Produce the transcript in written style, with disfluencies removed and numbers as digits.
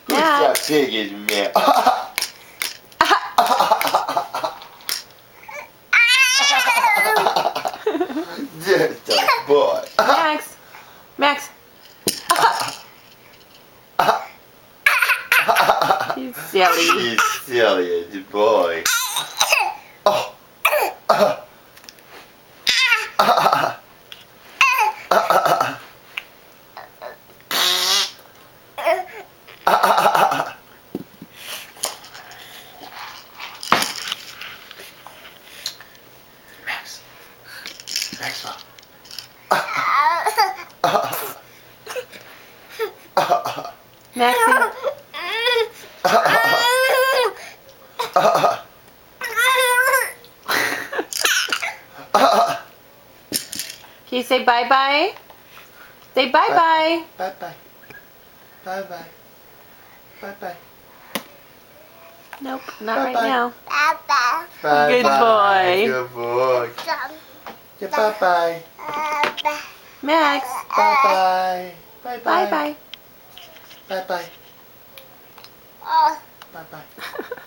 Who's that pig is man? Just a boy. Max. Max. He's silly. He's silly as a boy. Oh. Maxwell. Maxie. Can you say bye-bye? Say bye-bye. Bye-bye. Bye-bye. Bye-bye. Nope, not right Bye-bye. now. Bye-bye. Good boy. Good boy. Yeah, bye-bye. Max. Bye-bye. Bye-bye. Bye-bye. Bye-bye. Bye-bye.